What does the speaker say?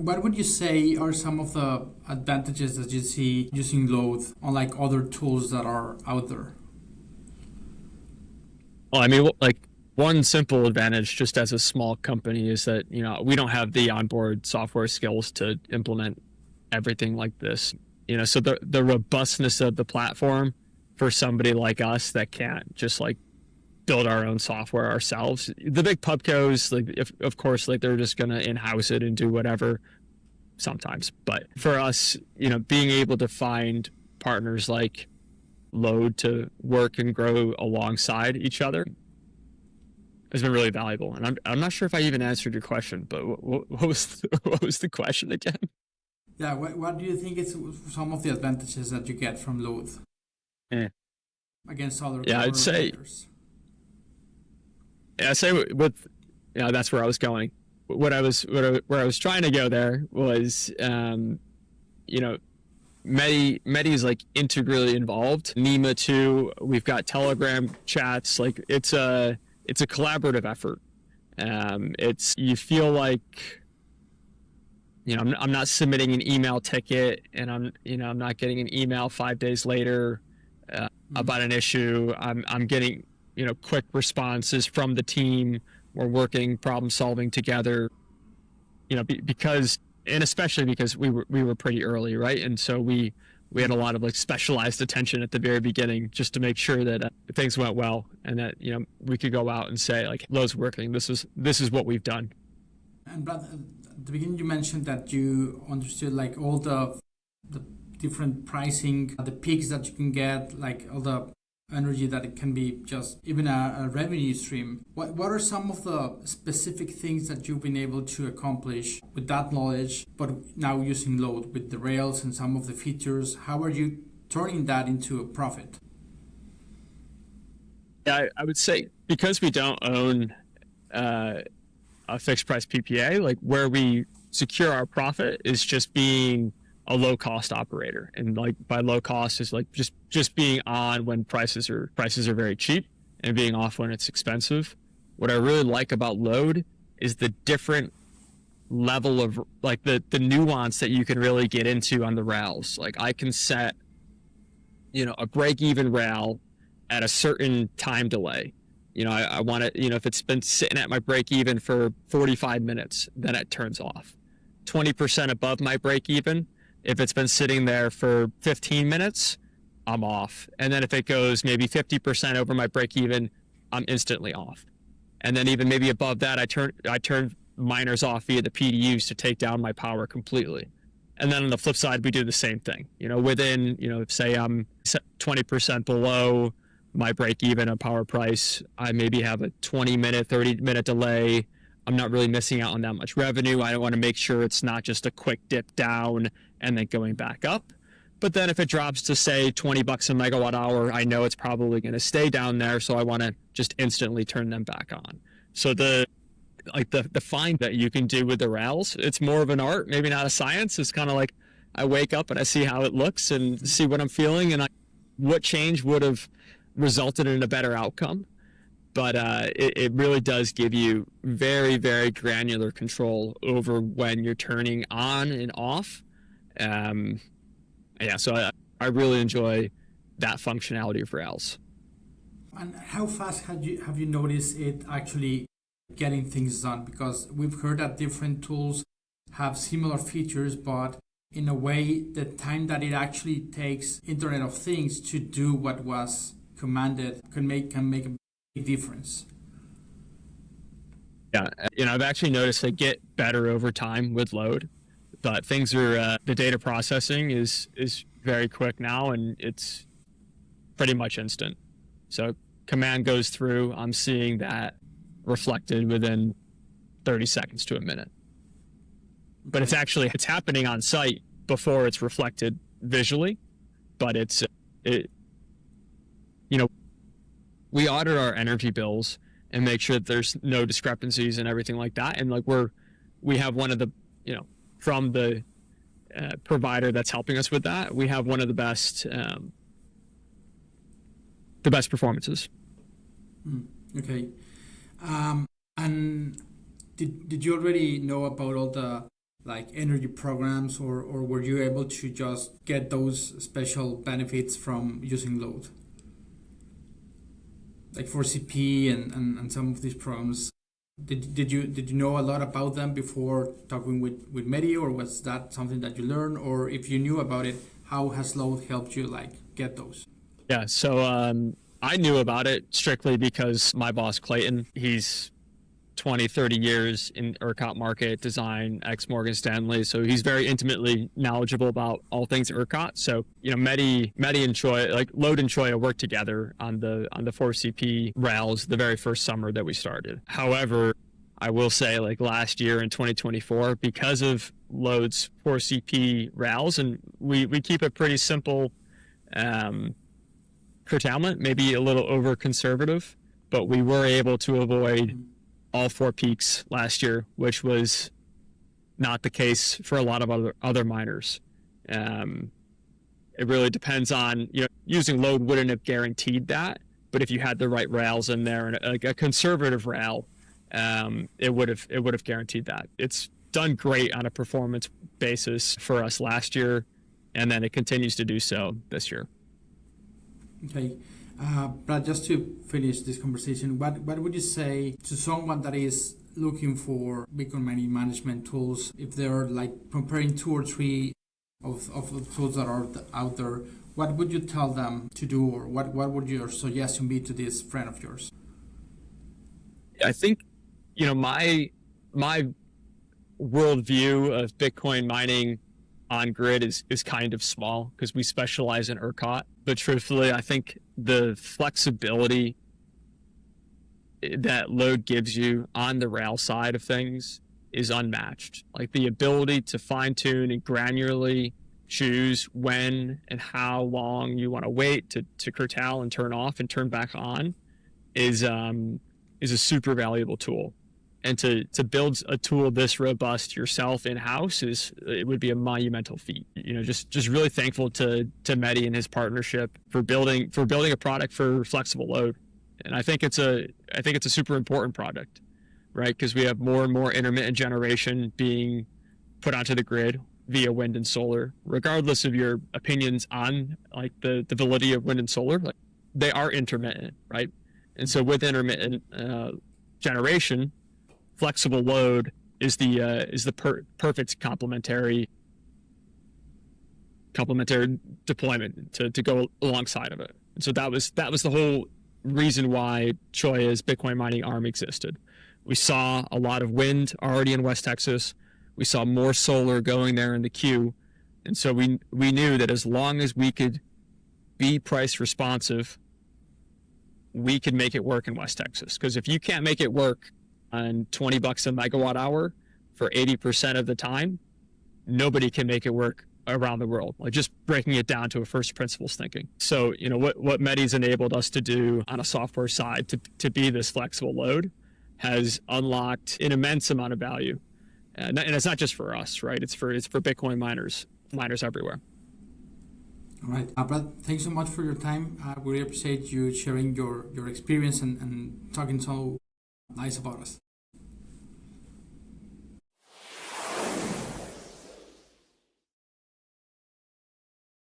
What would you say are some of the advantages that you see using Load unlike other tools that are out there? Well, I mean, like one simple advantage just as a small company is that, we don't have the onboard software skills to implement everything like this. So the robustness of the platform for somebody like us that can't just like build our own software ourselves. The big pubcos, like if, of course, like they're just gonna in-house it and do whatever sometimes. But for us, being able to find partners like Load to work and grow alongside each other has been really valuable. And I'm not sure if I even answered your question, but what was the question again? Yeah, what do you think is some of the advantages that you get from Load Eh. against other Yeah, I'd say vendors? yeah, I'd say with that's where I was going. Where I was trying to go there was you know Medi is like integrally involved. Nima too. We've got Telegram chats. Like it's a collaborative effort. It's you feel like I'm not submitting an email ticket and I'm not getting an email 5 days later about an issue. I'm getting quick responses from the team. We're working problem solving together. Because and especially because we were pretty early, right? And so we had a lot of like specialized attention at the very beginning just to make sure that things went well and that we could go out and say like Lowe's working. This is what we've done. And Brad, at the beginning you mentioned that you understood like all the different pricing, the peaks that you can get, like all the energy that it can be just even a revenue stream. What are some of the specific things that you've been able to accomplish with that knowledge, but now using Load with the Rails and some of the features? How are you turning that into a profit? Yeah, I would say because we don't own a fixed price PPA, like where we secure our profit is just being a low cost operator. And like by low cost is like just being on when prices are very cheap and being off when it's expensive. What I really like about Load is the different level of like the nuance that you can really get into on the rails. Like I can set a break even rail at a certain time delay. I want it, if it's been sitting at my break even for 45 minutes, then it turns off. 20% above my break even, if it's been sitting there for 15 minutes, I'm off. And then if it goes maybe 50% over my break even, I'm instantly off. And then even maybe above that, I turn miners off via the PDUs to take down my power completely. And then on the flip side, we do the same thing. Within, say I'm 20% below my break even on power price, I maybe have a 20-minute, 30-minute delay. I'm not really missing out on that much revenue. I want to make sure it's not just a quick dip down and then going back up. But then if it drops to say $20 a megawatt hour, I know it's probably going to stay down there. So I want to just instantly turn them back on. So the find that you can do with the rails, it's more of an art, maybe not a science. It's kind of like I wake up and I see how it looks and see what I'm feeling and what change would have resulted in a better outcome. But it really does give you very, very granular control over when you're turning on and off. So I really enjoy that functionality of Rails. And how fast have you noticed it actually getting things done? Because we've heard that different tools have similar features, but in a way, the time that it actually takes Internet of Things to do what was commanded can make a big difference. Yeah, I've actually noticed they get better over time with Load, but things are the data processing is very quick now, and it's pretty much instant. So command goes through, I'm seeing that reflected within 30 seconds to a minute. But it's happening on site before it's reflected visually, but we audit our energy bills and make sure that there's no discrepancies and everything like that. And like we have one of the, from the provider that's helping us with that, we have one of the best performances. Okay. And did you already know about all the like energy programs, or were you able to just get those special benefits from using load? Like for CP and some of these programs, did you know a lot about them before talking with Medi, or was that something that you learned? Or if you knew about it, how has load helped you like get those? Yeah, so I knew about it strictly because my boss, Clayton, he's 20, 30 years in ERCOT market design, ex Morgan Stanley. So he's very intimately knowledgeable about all things ERCOT. So, you know, Medi and Cholla, like Load and Cholla worked together on the 4CP rails the very first summer that we started. However, I will say like last year in 2024, because of Load's 4CP rails, and we keep it pretty simple, curtailment, maybe a little over conservative, but we were able to avoid all 4 peaks last year, which was not the case for a lot of other miners. It really depends on, you know, using load wouldn't have guaranteed that, but if you had the right rails in there and like a conservative rail, it would have guaranteed that. It's done great on a performance basis for us last year, and then it continues to do so this year. Okay. But just to finish this conversation, what would you say to someone that is looking for Bitcoin mining management tools, if they're like comparing 2 or 3 of the tools that are out there? What would you tell them to do, or what would your suggestion be to this friend of yours? I think, you know, my worldview of Bitcoin mining on grid is kind of small because we specialize in ERCOT. But truthfully, I think the flexibility that Load gives you on the rail side of things is unmatched. Like the ability to fine tune and granularly choose when and how long you want to wait to curtail and turn off and turn back on is a super valuable tool. And to build a tool this robust yourself in-house it would be a monumental feat. You know, just really thankful to Medi and his partnership for building a product for flexible load. And I think it's a super important product, right? Because we have more and more intermittent generation being put onto the grid via wind and solar. Regardless of your opinions on like the validity of wind and solar, like they are intermittent, right? And so with intermittent generation, flexible load is the perfect complementary deployment to go alongside of it. And so that was the whole reason why Cholla's Bitcoin mining arm existed. We saw a lot of wind already in West Texas. We saw more solar going there in the queue. And so we knew that as long as we could be price responsive, we could make it work in West Texas. Because if you can't make it work on $20 a megawatt hour for 80% of the time, nobody can make it work around the world. Like just breaking it down to a first principles thinking. So, you know, what Medi's enabled us to do on a software side to be this flexible load has unlocked an immense amount of value. And it's not just for us, right? It's for Bitcoin miners everywhere. All right, Brad, thanks so much for your time. We really appreciate you sharing your experience and talking so nice about us.